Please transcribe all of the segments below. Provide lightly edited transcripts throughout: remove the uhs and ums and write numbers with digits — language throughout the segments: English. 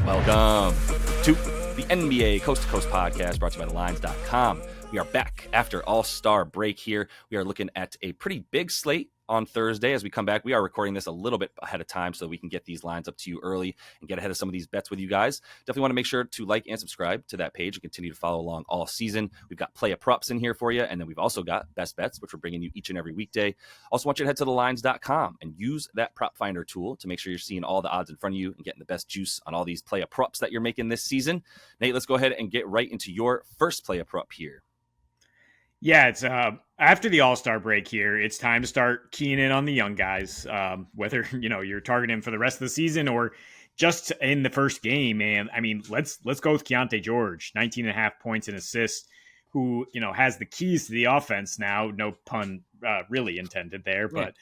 Welcome to the NBA Coast to Coast podcast brought to you by thelines.com. We are back after All-Star break here. We are looking at a pretty big slate on Thursday. As we come back, we are recording this a little bit ahead of time so we can get these lines up to you early and get ahead of some of these bets with you guys. Definitely want to make sure to like and subscribe to that page and continue to follow along all season. We've got play of props in here for you, and then we've also got best bets, which we're bringing you each and every weekday. Also want you to head to thelines.com and use that prop finder tool to make sure you're seeing all the odds in front of you and getting the best juice on all these play of props that you're making this season. Nate, let's go ahead and get right into your first play of prop here. Yeah, it's after the All-Star break here, it's time to start keying in on the young guys, whether you're targeting for the rest of the season or just in the first game. And I mean, let's go with Keontae George, 19 and a half points and assists, who has the keys to the offense now. No pun really intended there, but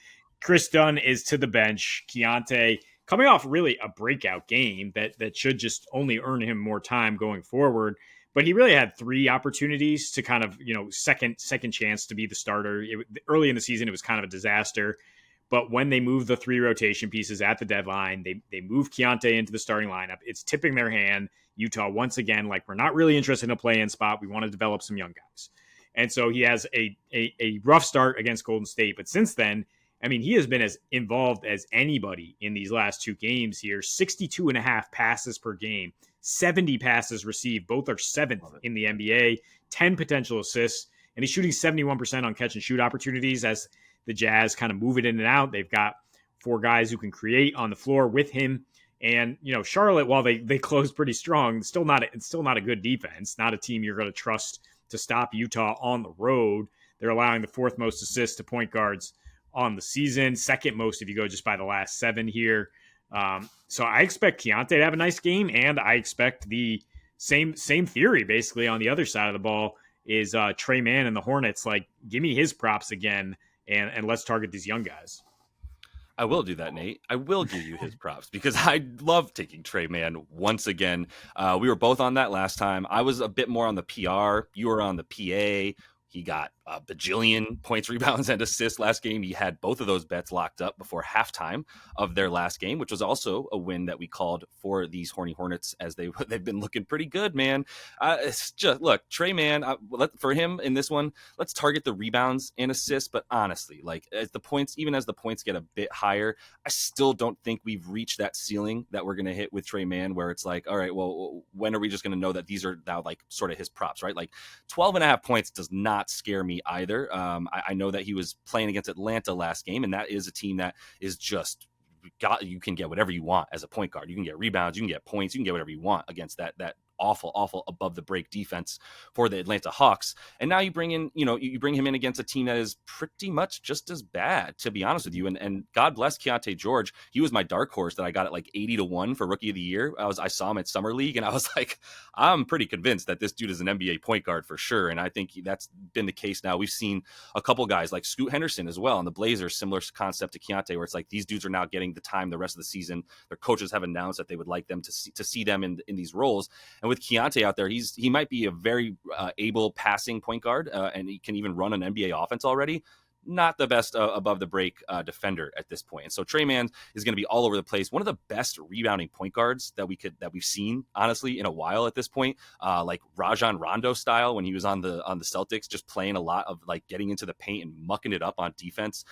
Chris Dunn is to the bench. Keontae coming off really a breakout game that should just only earn him more time going forward. But he really had three opportunities to kind of, second chance to be the starter. Early in the season, it was kind of a disaster. But when they moved the three rotation pieces at the deadline, they moved Keontae into the starting lineup. It's tipping their hand. Utah, once again, we're not really interested in a play-in spot. We want to develop some young guys. And so he has a rough start against Golden State. But since then, I mean, he has been as involved as anybody in these last two games here. 62 and a half passes per game. 70 passes received. Both are seventh in the NBA, 10 potential assists, and he's shooting 71% on catch and shoot opportunities as the Jazz kind of move it in and out. They've got four guys who can create on the floor with him. And, Charlotte, while they close pretty strong, it's still not a good defense, not a team you're going to trust to stop Utah on the road. They're allowing the fourth most assists to point guards on the season, second most if you go just by the last seven here. So I expect Keontae to have a nice game, and I expect the same theory basically on the other side of the ball is Trey Mann and the Hornets. Give me his props again, and let's target these young guys. I will do that, Nate. I will give you his props because I love taking Trey Mann once again. We were both on that last time. I was a bit more on the PR. You were on the PA. He got a bajillion points, rebounds, and assists last game. He had both of those bets locked up before halftime of their last game, which was also a win that we called for these horny Hornets as they've been looking pretty good, man. It's just, look, Trey Mann, for him in this one, let's target the rebounds and assists. But honestly, as the points get a bit higher, I still don't think we've reached that ceiling that we're going to hit with Trey Mann, where it's all right, well, when are we just going to know that these are now sort of his props, right? 12 and a half points does not scare me either. I know that he was playing against Atlanta last game, and that is a team that is just you can get whatever you want as a point guard. You can get rebounds, you can get points, you can get whatever you want against that awful above the break defense for the Atlanta Hawks. And now you bring in, you bring him in against a team that is pretty much just as bad, to be honest with you. And God bless Keontae George. He was my dark horse that I got at 80-1 for rookie of the year. I saw him at Summer League, and I was I'm pretty convinced that this dude is an NBA point guard for sure. And I think that's been the case now. We've seen a couple guys like Scoot Henderson as well. And the Blazers, similar concept to Keontae, where it's these dudes are now getting the time the rest of the season. Their coaches have announced that they would like them to see them in these roles. And with Keontae out there, he might be a very able passing point guard, and he can even run an NBA offense already. Not the best above the break defender at this point. And so Trey Mann is going to be all over the place. One of the best rebounding point guards that we've seen, honestly, in a while at this point, like Rajon Rondo style when he was on the Celtics, just playing a lot of getting into the paint and mucking it up on defense.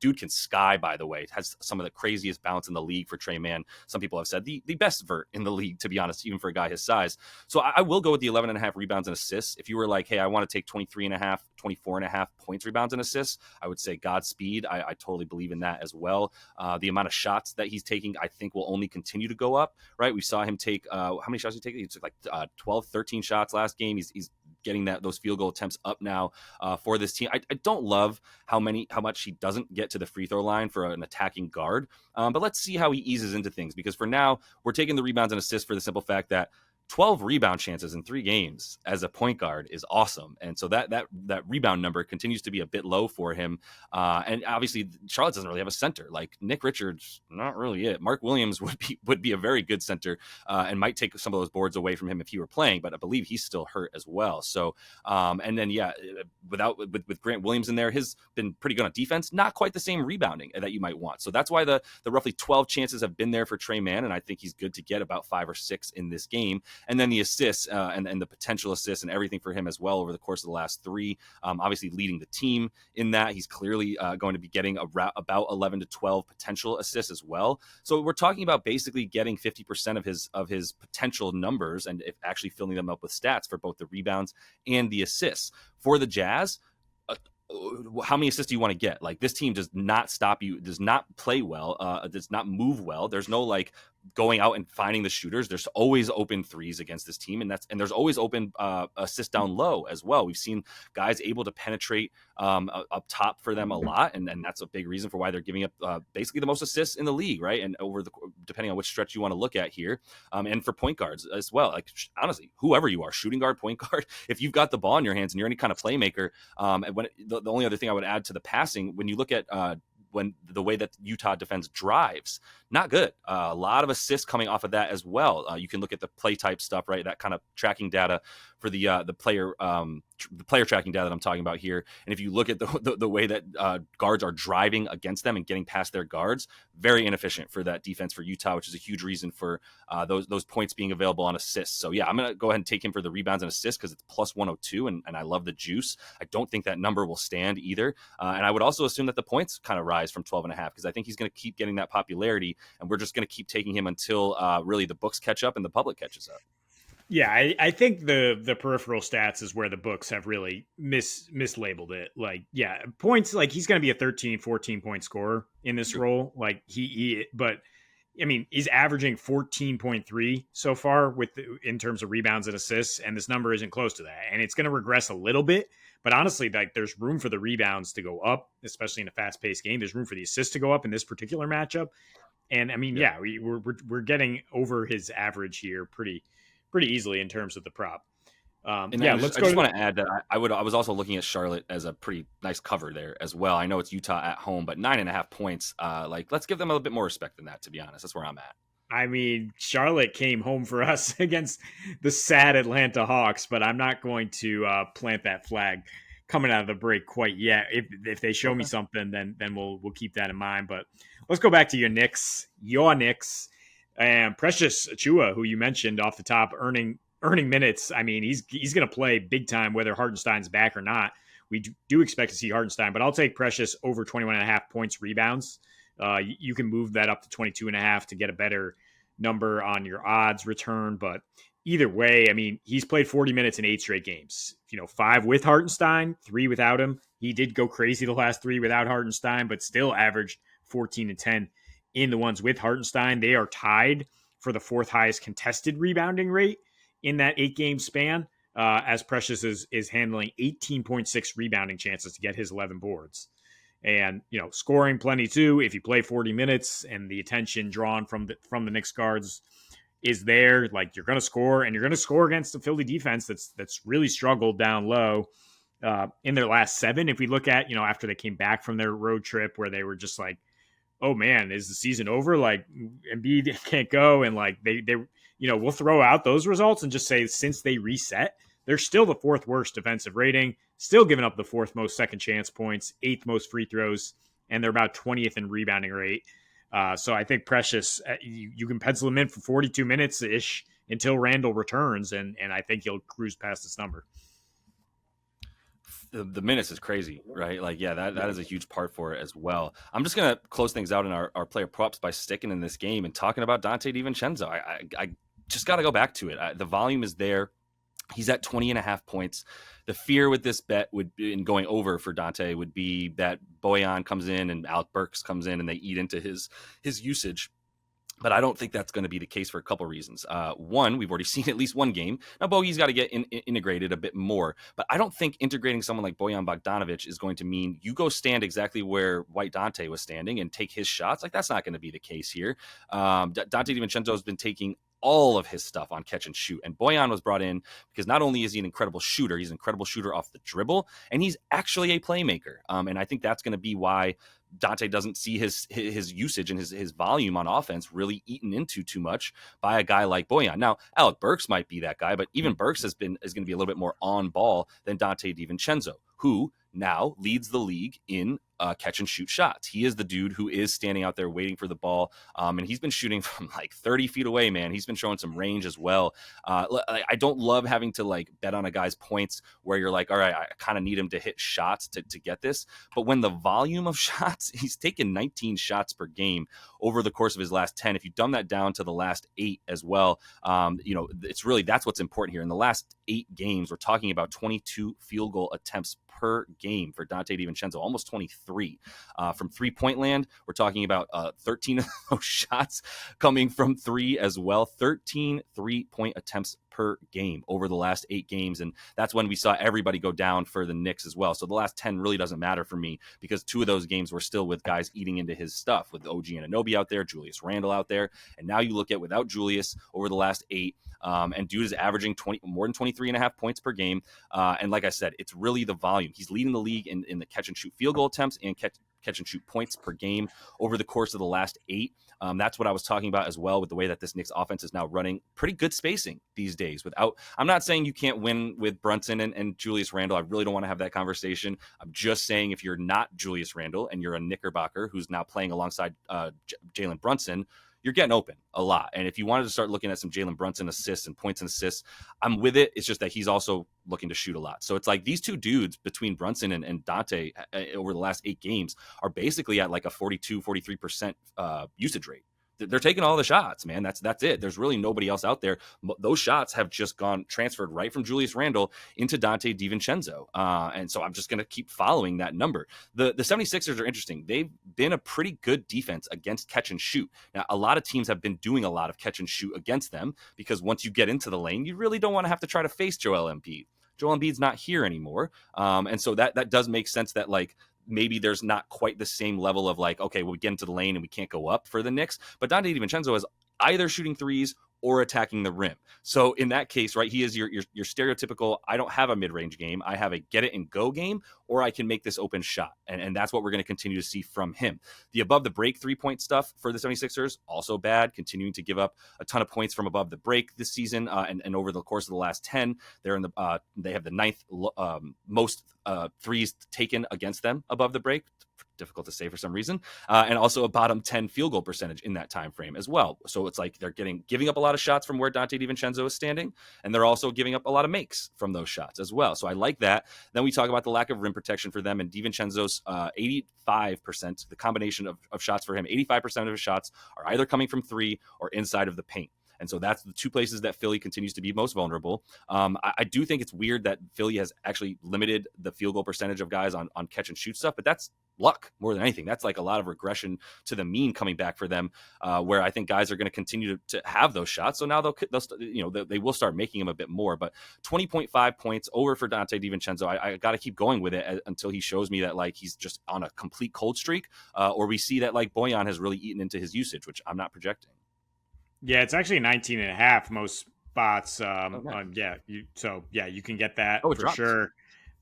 Dude can sky, by the way. Has some of the craziest bounce in the league for Trey Mann. Some people have said the best vert in the league, to be honest, even for a guy his size. So I will go with the 11.5 rebounds and assists. If you were hey, I want to take 23.5, 24.5 points, rebounds, and assists, I would say Godspeed. I totally believe in that as well. The amount of shots that he's taking, I think, will only continue to go up, right? We saw him take, how many shots did he take? He took 12, 13 shots last game. He's getting those field goal attempts up now for this team. I don't love how much he doesn't get to the free throw line for an attacking guard. But let's see how he eases into things, because for now, we're taking the rebounds and assists for the simple fact that 12 rebound chances in 3 games as a point guard is awesome. And so that rebound number continues to be a bit low for him. And obviously Charlotte doesn't really have a center. Like Nick Richards, not really it. Mark Williams would be a very good center and might take some of those boards away from him if he were playing, but I believe he's still hurt as well. So and then with Grant Williams in there, he's been pretty good on defense, not quite the same rebounding that you might want. So that's why the roughly 12 chances have been there for Tre Mann, and I think he's good to get about 5 or 6 in this game. And then the assists and the potential assists and everything for him as well over the course of the last 3. Obviously leading the team in that. He's clearly going to be getting about 11 to 12 potential assists as well. So we're talking about basically getting 50% of his potential numbers and if actually filling them up with stats for both the rebounds and the assists. For the Jazz, how many assists do you want to get? Like, this team does not stop you, does not play well, does not move well. There's no like going out and finding the shooters. There's always open threes against this team, and there's always open assists down low as well. We've seen guys able to penetrate up top for them a lot, and that's a big reason for why they're giving up basically the most assists in the league, right? And depending on which stretch you want to look at here, and for point guards as well. Like, honestly, whoever you are, shooting guard, point guard, if you've got the ball in your hands and you're any kind of playmaker, the only other thing I would add to the passing, when you look at when the way that Utah defends drives, not good. A lot of assists coming off of that as well. You can look at the play type stuff, right? That kind of tracking data for the player tracking data that I'm talking about here. And if you look at the way that guards are driving against them and getting past their guards, very inefficient for that defense for Utah, which is a huge reason for those points being available on assists. So yeah, I'm going to go ahead and take him for the rebounds and assists because it's plus 102, and I love the juice. I don't think that number will stand either. And I would also assume that the points kind of rise from 12.5 because I think he's going to keep getting that popularity, and we're just going to keep taking him until really the books catch up and the public catches up. Yeah, I think the peripheral stats is where the books have really mislabeled it. Like, yeah, points, like he's going to be a 13, 14 point scorer in this role. Like but I mean, he's averaging 14.3 so far in terms of rebounds and assists, and this number isn't close to that. And it's going to regress a little bit, but honestly, like there's room for the rebounds to go up, especially in a fast paced game. There's room for the assists to go up in this particular matchup. And I mean, yeah, we're getting over his average here pretty easily in terms of the prop. I just want to add that I was also looking at Charlotte as a pretty nice cover there as well. I know it's Utah at home, but 9.5 points. Like, let's give them a little bit more respect than that, to be honest. That's where I'm at. I mean, Charlotte came home for us against the sad Atlanta Hawks, but I'm not going to plant that flag coming out of the break quite yet. If they show me something, then we'll keep that in mind. But let's go back to your Knicks, and Precious Achiuwa, who you mentioned off the top, earning minutes. I mean, he's going to play big time whether Hartenstein's back or not. We do expect to see Hartenstein, but I'll take Precious over 21.5 points rebounds. You can move that up to 22.5 to get a better number on your odds return. But either way, I mean, he's played 40 minutes in 8 straight games. 5 with Hartenstein, 3 without him. He did go crazy the last 3 without Hartenstein, but still averaged 14 and 10 in the ones with Hartenstein. They are tied for the 4th highest contested rebounding rate in that 8-game span, as Precious is handling 18.6 rebounding chances to get his 11 boards. And, scoring plenty too. If you play 40 minutes and the attention drawn from the Knicks guards is there, like, you're going to score, and you're going to score against the Philly defense that's really struggled down low in their last 7. If we look at, after they came back from their road trip where they were just like, oh man, is the season over? Like, Embiid can't go. And like, they we'll throw out those results and just say, since they reset, they're still the 4th worst defensive rating, still giving up the 4th most second chance points, 8th most free throws, and they're about 20th in rebounding rate. So I think Precious, you can pencil him in for 42 minutes ish until Randall returns. And I think he'll cruise past this number. The minutes is crazy, right? Like, yeah, that is a huge part for it as well. I'm just going to close things out in our player props by sticking in this game and talking about Dante DiVincenzo. I just got to go back to it. The volume is there. He's at 20.5 points. The fear with this bet in going over for Dante would be that Bojan comes in and Alec Burks comes in and they eat into his usage. But I don't think that's going to be the case for a couple reasons. One, we've already seen at least one game. Now, Bogey's got to get integrated a bit more. But I don't think integrating someone like Bojan Bogdanovic is going to mean you go stand exactly where White Dante was standing and take his shots. Like, that's not going to be the case here. Dante DiVincenzo has been taking all of his stuff on catch and shoot. And Bojan was brought in because not only is he an incredible shooter, he's an incredible shooter off the dribble, and he's actually a playmaker. And I think that's going to be why Dante doesn't see his usage and his volume on offense really eaten into too much by a guy like Bojan. Now, Alec Burks might be that guy, but even Burks is going to be a little bit more on ball than Dante DiVincenzo, who now leads the league in catch and shoot shots. He is the dude who is standing out there waiting for the ball, and he's been shooting from like 30 feet away, man. He's been showing some range as well. I don't love having to like bet on a guy's points where you're like, all right, I kind of need him to hit shots to get this. But when the volume of shots, he's taken 19 shots per game over the course of his last 10. If you dumb that down to the last 8 as well, it's really, that's what's important here. In the last 8 games, we're talking about 22 field goal attempts per game for Dante DiVincenzo, almost 23. From three-point land, we're talking about 13 of those shots coming from 3 as well. 13 3-point attempts per game over the last 8 games, and that's when we saw everybody go down for the Knicks as well. So the last 10 really doesn't matter for me because 2 of those games were still with guys eating into his stuff, with OG Anunoby out there, Julius Randle out there, and now you look at without Julius over the last 8, and dude is averaging more than 23 and a half points per game. And like I said, it's really the volume. He's leading the league in the catch and shoot field goal attempts and catch and shoot points per game over the course of the last 8. That's what I was talking about as well with the way that this Knicks offense is now running pretty good spacing these days. I'm not saying you can't win with Brunson and Julius Randle. I really don't want to have that conversation. I'm just saying if you're not Julius Randle and you're a Knickerbocker who's now playing alongside Jalen Brunson, you're getting open a lot. And if you wanted to start looking at some Jalen Brunson assists and points and assists, I'm with it. It's just that he's also looking to shoot a lot. So it's like these 2 dudes between Brunson and Dante over the last 8 games are basically at like a 43% usage rate. They're taking all the shots, man. That's it. There's really nobody else out there. Those shots have just transferred right from Julius Randle into Dante DiVincenzo. And so I'm just going to keep following that number. The 76ers are interesting. They've been a pretty good defense against catch and shoot. Now, a lot of teams have been doing a lot of catch and shoot against them because once you get into the lane, you really don't want to have to try to face Joel Embiid. Joel Embiid's not here anymore. And so that does make sense that like, maybe there's not quite the same level of like, okay, well, we get into the lane and we can't go up for the Knicks. But Dante DiVincenzo is either shooting threes or attacking the rim. So in that case, right, he is your stereotypical, I don't have a mid-range game. I have a get it and go game, or I can make this open shot. And that's what we're going to continue to see from him. The above the break 3-point stuff for the 76ers, also bad, continuing to give up a ton of points from above the break this season. And over the course of the last 10, they have the 9th most threes taken against them above the break. Difficult to say for some reason, and also a bottom 10 field goal percentage in that time frame as well. So it's like they're giving up a lot of shots from where Dante DiVincenzo is standing, and they're also giving up a lot of makes from those shots as well. So I like that. Then we talk about the lack of rim protection for them, and DiVincenzo's 85%, the combination of shots for him, 85% of his shots are either coming from 3 or inside of the paint. And so that's the 2 places that Philly continues to be most vulnerable. I do think it's weird that Philly has actually limited the field goal percentage of guys on catch and shoot stuff, but that's luck more than anything. That's like a lot of regression to the mean coming back for them, where I think guys are going to continue to have those shots. So now they will start making them a bit more. But 20.5 points over for Dante DiVincenzo. I got to keep going with it until he shows me that like he's just on a complete cold streak, or we see that like Bojan has really eaten into his usage, which I'm not projecting. Yeah, it's actually 19 and a half most spots. You can get that for sure.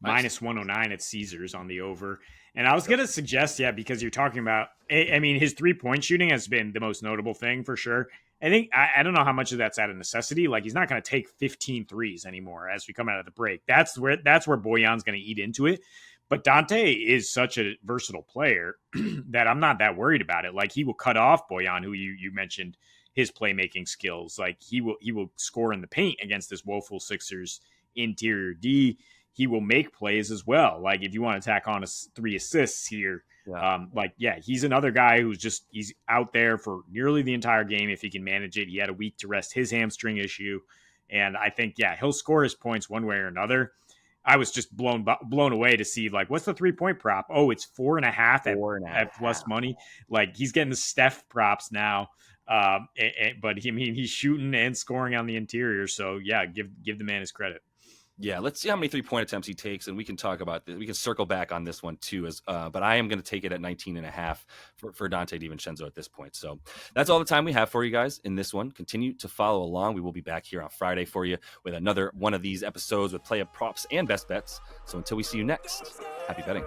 Nice. -109 at Caesars on the over. And I was going to suggest, because you're talking about, I mean, his 3-point shooting has been the most notable thing for sure. I think, I don't know how much of that's out of necessity. Like, he's not going to take 15 threes anymore as we come out of the break. That's where Bojan's going to eat into it. But Dante is such a versatile player that I'm not that worried about it. Like, he will cut off Bojan, who you mentioned his playmaking skills. Like, he will score in the paint against this woeful Sixers interior D. He will make plays as well. Like, if you want to tack on 3 assists here, he's another guy he's out there for nearly the entire game if he can manage it. He had a week to rest his hamstring issue, and I think he'll score his points one way or another. I was just blown away to see, like, what's the 3-point prop? Oh, it's 4.5 at plus money. Like, he's getting the Steph props now. But he's shooting and scoring on the interior. So give the man his credit. Yeah, let's see how many 3-point attempts he takes, and we can talk about this. We can circle back on this one too. But I am going to take it at 19.5 for Dante DiVincenzo at this point. So that's all the time we have for you guys in this one. Continue to follow along. We will be back here on Friday for you with another one of these episodes with play-up props and best bets. So until we see you next, happy betting.